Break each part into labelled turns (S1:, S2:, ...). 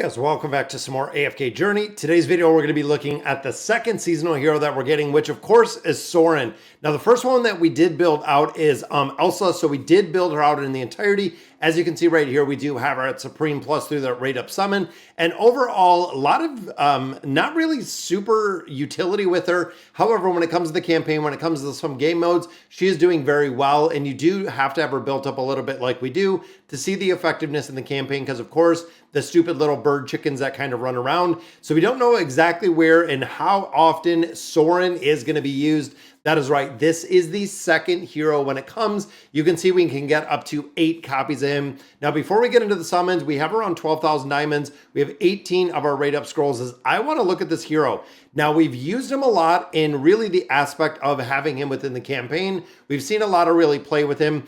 S1: Guys, welcome back to some more AFK Journey. Today's video, we're going to be looking at the second seasonal hero that we're getting, which of course is Soren. Now, the first one that we did build out is Elsa, so we did build her out in the entirety. As you can see right here, we do have her at Supreme Plus through the rate up summon. And overall, a lot of not really super utility with her. However, when it comes to the campaign, when it comes to some game modes, she is doing very well. And you do have to have her built up a little bit like we do to see the effectiveness in the campaign, because of course, the stupid little bird chickens that kind of run around. So we don't know exactly where and how often Soren is going to be used. That is right. This is the second hero when it comes. You can see we can get up to 8 copies of him. Now, before we get into the summons, we have around 12,000 diamonds. We have 18 of our rate up scrolls. As I want to look at this hero. Now, we've used him a lot in really the aspect of having him within the campaign. We've seen a lot of really play with him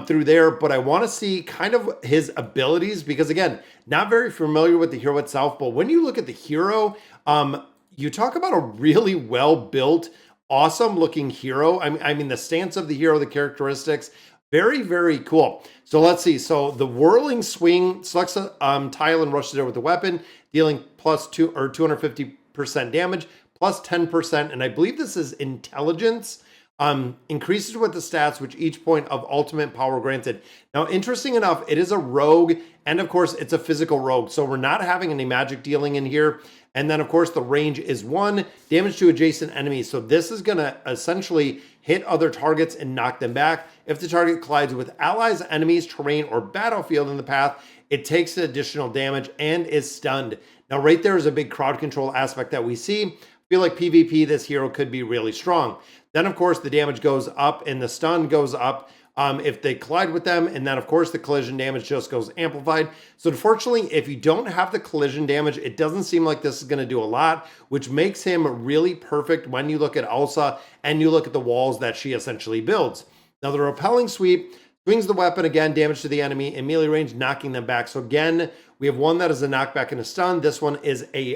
S1: through there, but I want to see kind of his abilities because, again, not very familiar with the hero itself. But when you look at the hero, you talk about a really well-built, awesome looking hero. I mean, the stance of the hero, the characteristics, very, very cool. So let's see. So the whirling swing selects a tile and rushes there with the weapon, dealing plus 250% damage, plus 10%. And I believe this is intelligence. Increases with the stats, which each point of ultimate power granted. Now, interesting enough, it is a rogue, and of course, it's a physical rogue. So we're not having any magic dealing in here. And then, of course, the range is 1, damage to adjacent enemies. So this is going to essentially hit other targets and knock them back. If the target collides with allies, enemies, terrain, or battlefield in the path, it takes additional damage and is stunned. Now, right there is a big crowd control aspect that we see. I feel like PvP, this hero could be really strong. Then, of course, the damage goes up and the stun goes up if they collide with them. And then, of course, the collision damage just goes amplified. So, unfortunately, if you don't have the collision damage, it doesn't seem like this is going to do a lot, which makes him really perfect when you look at Elsa and you look at the walls that she essentially builds. Now, the repelling sweep swings the weapon again, damage to the enemy in melee range, knocking them back. So, again, we have one that is a knockback and a stun. This one is a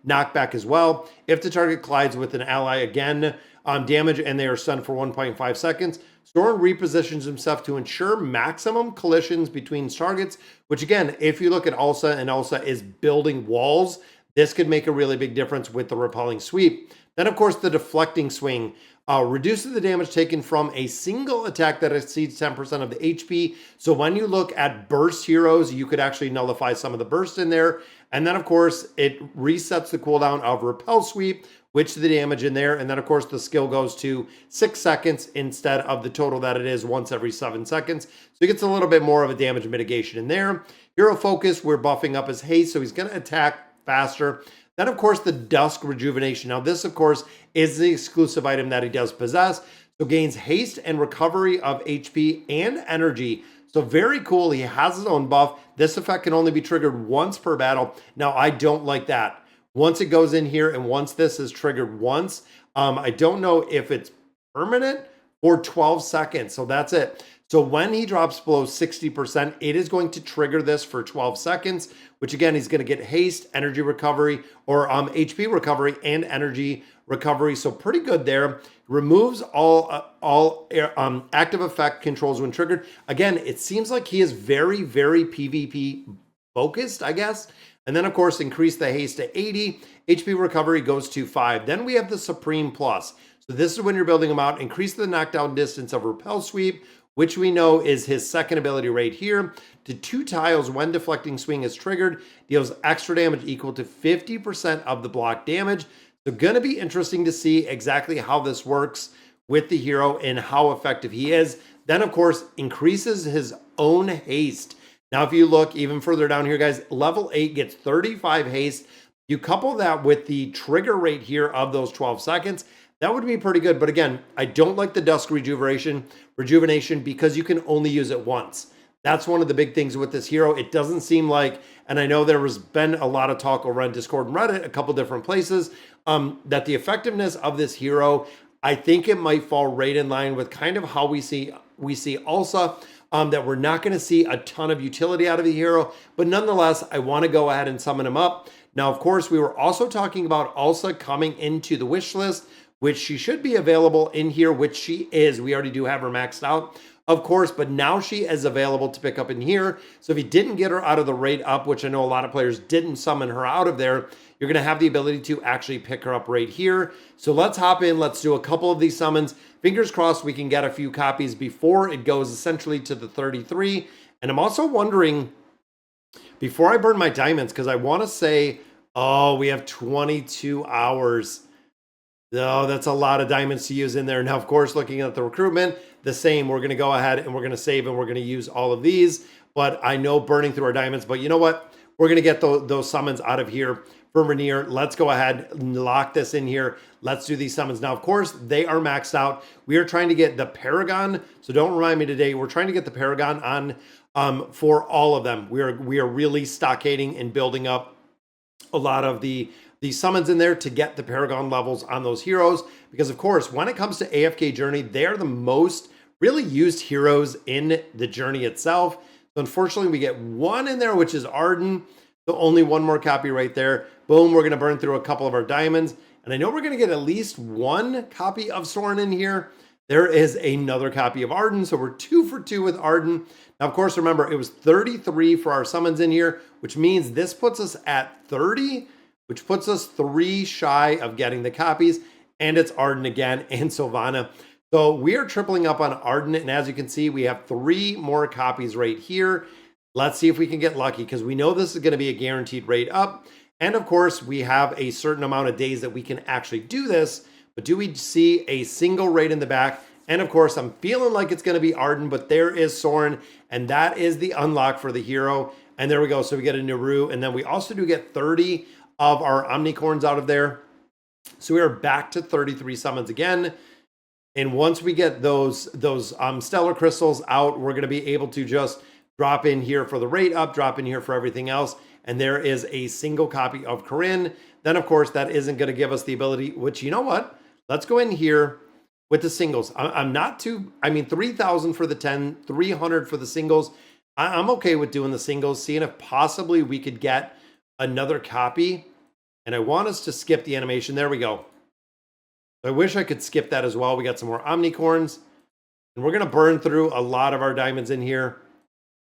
S1: knockback as well. If the target collides with an ally, again, damage, and they are stunned for 1.5 seconds. Soren repositions himself to ensure maximum collisions between targets, which again, if you look at Elsa, and Elsa is building walls, this could make a really big difference with the repelling sweep. Then, of course, the deflecting swing reduces the damage taken from a single attack that exceeds 10% of the HP. So when you look at burst heroes, you could actually nullify some of the burst in there. And then, of course, it resets the cooldown of repel sweep, which the damage in there. And then, of course, the skill goes to 6 seconds instead of the total that it is once every 7 seconds. So he gets a little bit more of a damage mitigation in there. Hero focus, we're buffing up his haste, so he's going to attack faster. Then, of course, the Dusk Rejuvenation. Now, this, of course, is the exclusive item that he does possess. So gains haste and recovery of HP and energy. So very cool. He has his own buff. This effect can only be triggered once per battle. Now, I don't like that. Once it goes in here and once this is triggered once, I don't know if it's permanent or 12 seconds. So that's it. So when he drops below 60%, it is going to trigger this for 12 seconds, which again, he's going to get haste, energy recovery, or HP recovery and energy recovery. So pretty good there. Removes all active effect controls when triggered. Again, it seems like he is very, very PvP focused, I guess. And then, of course, increase the haste to 80. HP recovery goes to 5. Then we have the Supreme Plus. So this is when you're building him out. Increase the knockdown distance of repel sweep, which we know is his second ability right here, to 2 tiles when deflecting swing is triggered. Deals extra damage equal to 50% of the block damage. So going to be interesting to see exactly how this works with the hero and how effective he is. Then, of course, increases his own haste. Now, if you look even further down here, guys, level 8 gets 35 haste. You couple that with the trigger rate here of those 12 seconds, that would be pretty good. But again, I don't like the Dusk Rejuvenation because you can only use it once. That's one of the big things with this hero. It doesn't seem like, and I know there has been a lot of talk over on Discord and Reddit, a couple different places, that the effectiveness of this hero, I think it might fall right in line with kind of how we see Elsa, that we're not going to see a ton of utility out of the hero. But nonetheless, I want to go ahead and summon him up. Now, of course, we were also talking about Elsa coming into the wish list, which she should be available in here, which she is. We already do have her maxed out. of course, but now she is available to pick up in here. So if you didn't get her out of the rate up, which I know a lot of players didn't summon her out of there, you're going to have the ability to actually pick her up right here. So let's hop in. Let's do a couple of these summons. Fingers crossed we can get a few copies before it goes essentially to the 33. And I'm also wondering, before I burn my diamonds, because I want to say, oh, we have 22 hours. Oh, that's a lot of diamonds to use in there. Now, of course, looking at the recruitment, the same. We're going to go ahead and we're going to save and we're going to use all of these. But I know burning through our diamonds. But you know what? We're going to get those summons out of here from Rainier. Let's go ahead and lock this in here. Let's do these summons. Now, of course, they are maxed out. We are trying to get the Paragon. So don't remind me today. We're trying to get the Paragon on for all of them. We are really stockading and building up a lot of the summons in there to get the Paragon levels on those heroes. Because, of course, when it comes to AFK Journey, they are the most really used heroes in the journey itself. So, unfortunately, we get one in there, which is Arden. So, only one more copy right there. Boom, we're going to burn through a couple of our diamonds. And I know we're going to get at least one copy of Soren in here. There is another copy of Arden. So, we're 2 for 2 with Arden. Now, of course, remember, it was 33 for our summons in here, which means this puts us at 30, which puts us 3 shy of getting the copies. And it's Arden again and Sylvana. So we are tripling up on Arden. And as you can see, we have 3 more copies right here. Let's see if we can get lucky, because we know this is going to be a guaranteed rate up. And of course, we have a certain amount of days that we can actually do this. But do we see a single rate in the back? And of course, I'm feeling like it's going to be Arden, but there is Soren. And that is the unlock for the hero. And there we go. So we get a Naru. And then we also do get 30 of our Omnicorns out of there. So we are back to 33 summons again. And once we get those stellar crystals out, we're going to be able to just drop in here for the rate up, drop in here for everything else. And there is a single copy of Corinne. Then, of course, that isn't going to give us the ability, which, you know what? Let's go in here with the singles. I'm not too, 3,000 for the 10, 300 for the singles. I'm okay with doing the singles, seeing if possibly we could get another copy. And I want us to skip the animation. There we go. I wish I could skip that as well. We got some more Omnicorns. And we're going to burn through a lot of our diamonds in here.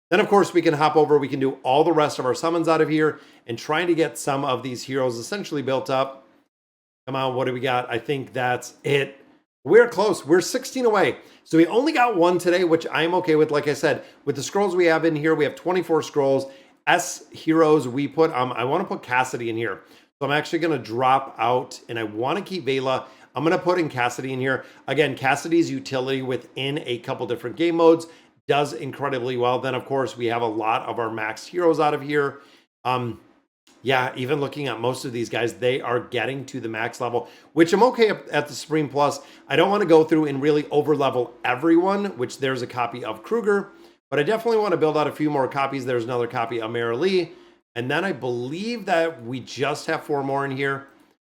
S1: Then, of course, we can hop over. We can do all the rest of our summons out of here and trying to get some of these heroes essentially built up. Come on, what do we got? I think that's it. We're close. We're 16 away. So we only got one today, which I'm okay with. Like I said, with the scrolls we have in here, we have 24 scrolls. S heroes, we put, I want to put Cassidy in here. So I'm actually going to drop out, and I want to keep Vela. I'm going to put in Cassidy in here. Again, Cassidy's utility within a couple different game modes does incredibly well. Then, of course, we have a lot of our max heroes out of here. Yeah, even looking at most of these guys, they are getting to the max level, which I'm okay at the Supreme Plus. I don't want to go through and really over-level everyone, which there's a copy of Kruger, but I definitely want to build out a few more copies. There's another copy of Mara Lee, and then I believe that we just have 4 more in here.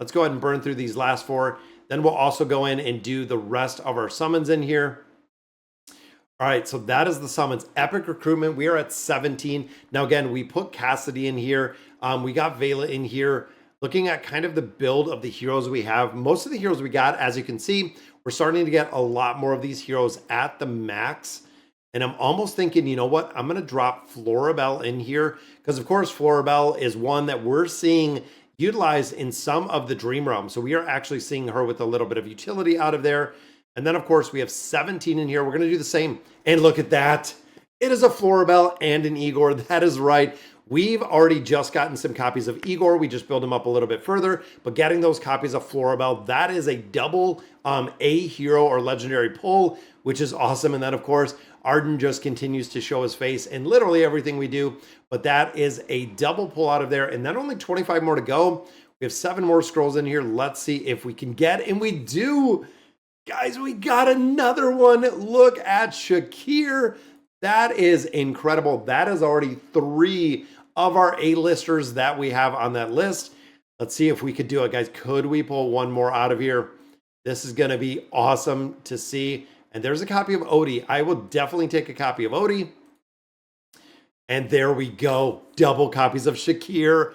S1: Let's go ahead and burn through these last 4. Then we'll also go in and do the rest of our summons in here. All right, so that is the summons. Epic recruitment. We are at 17. Now, again, we put Cassidy in here. We got Vela in here. Looking at kind of the build of the heroes we have. Most of the heroes we got, as you can see, we're starting to get a lot more of these heroes at the max. And I'm almost thinking, you know what? I'm going to drop Floribel in here. Because, of course, Floribel is one that we're seeing utilized in some of the Dream Realm. So we are actually seeing her with a little bit of utility out of there. And then, of course, we have 17 in here. We're going to do the same. And look at that. It is a Floribel and an Igor. That is right. We've already just gotten some copies of Igor. We just build them up a little bit further. But getting those copies of Floribel, that is a double A hero or legendary pull, which is awesome. And then, of course, Arden just continues to show his face in literally everything we do. But that is a double pull out of there. And then only 25 more to go. We have 7 more scrolls in here. Let's see if we can get, and we do. Guys, we got another one. Look at Shakir. That is incredible. That is already 3 of our A-listers that we have on that list. Let's see if we could do it, guys. Could we pull one more out of here? This is going to be awesome to see. And there's a copy of Odie. I will definitely take a copy of Odie. And there we go. Double copies of Shakir.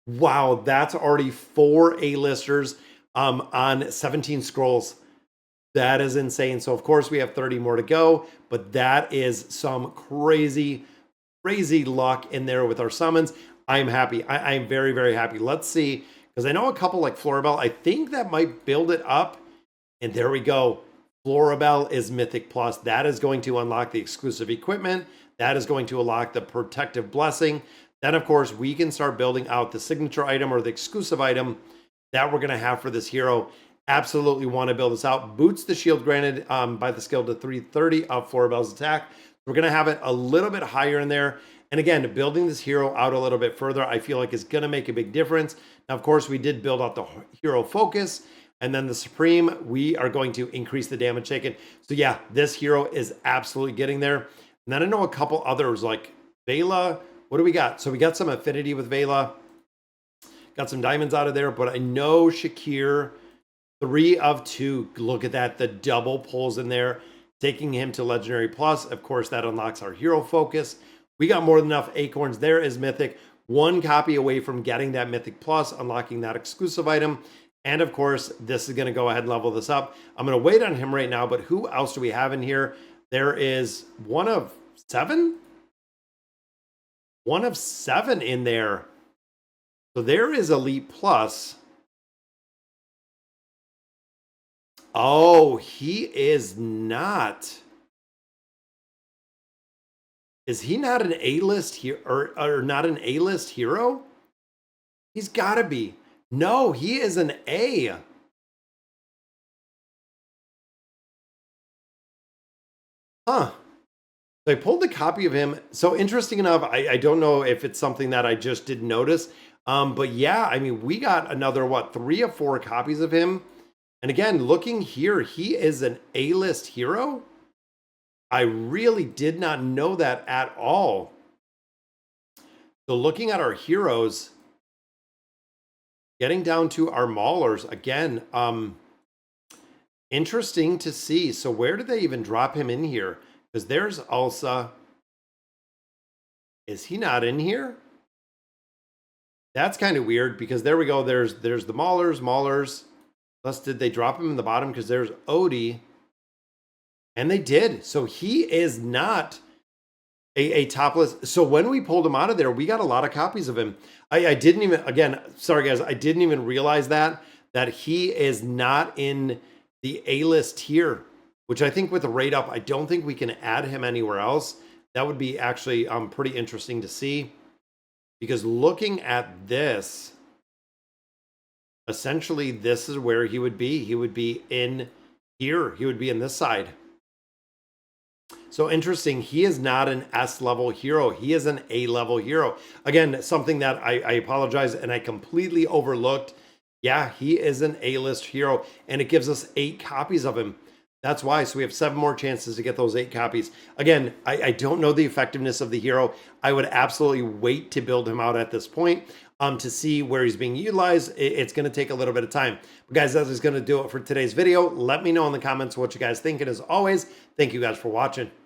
S1: Wow, that's already 4 A-listers on 17 scrolls. That is insane. So of course we have 30 more to go, but that is some crazy, crazy luck in there with our summons. I'm happy. I'm very, very happy. Let's see, because I know a couple like Floribel, I think that might build it up. And there we go. Floribel is Mythic Plus. That is going to unlock the exclusive equipment. That is going to unlock the protective blessing. Then, of course, we can start building out the signature item or the exclusive item that we're going to have for this hero. Absolutely want to build this out. Boots the shield granted by the skill to 330 of Floribel's attack. We're going to have it a little bit higher in there. And again, building this hero out a little bit further, I feel like is going to make a big difference. Now, of course, we did build out the hero focus. And then the Supreme, we are going to increase the damage taken. So yeah, this hero is absolutely getting there. And then I know a couple others like Vela. What do we got? So we got some affinity with Vela. Got some diamonds out of there. But I know Shakir, 3 of 2. Look at that. The double pulls in there. Taking him to Legendary Plus. Of course, that unlocks our hero focus. We got more than enough acorns. There is Mythic. 1 copy away from getting that Mythic Plus, unlocking that exclusive item. And of course, this is going to go ahead and level this up. I'm going to wait on him right now, but who else do we have in here? There is 1 of 7? 1 of 7 in there. So there is Elite Plus. Oh, he is not. Is he not an A-list here or not an A-list hero? He's got to be. No, he is an A. Huh. So I pulled a copy of him. So interesting enough, I don't know if it's something that I just didn't notice. But yeah, I mean, we got another, what, 3 or 4 copies of him. And again, looking here, he is an A-list hero. I really did not know that at all. So looking at our heroes, getting down to our maulers again, interesting to see. So where did they even drop him in here? Because there's Elsa. Is he not in here? That's kind of weird because there we go. There's the maulers. Plus, did they drop him in the bottom? Because there's Odie. And they did. So he is not a topless. So when we pulled him out of there, we got a lot of copies of him. I didn't even, again, sorry guys, I didn't even realize that he is not in the A-list tier, which I think with the rate up, I don't think we can add him anywhere else. That would be actually pretty interesting to see, because looking at this, essentially this is where he would be. He would be in here. He would be in this side. So interesting. He is not an S-level hero. He is an A-level hero. Again, something that I apologize and I completely overlooked. Yeah, he is an A-list hero, and it gives us 8 copies of him. That's why. So we have 7 more chances to get those 8 copies. Again, I don't know the effectiveness of the hero. I would absolutely wait to build him out at this point to see where he's being utilized. It's going to take a little bit of time. But guys, that is going to do it for today's video. Let me know in the comments what you guys think. And as always, thank you guys for watching.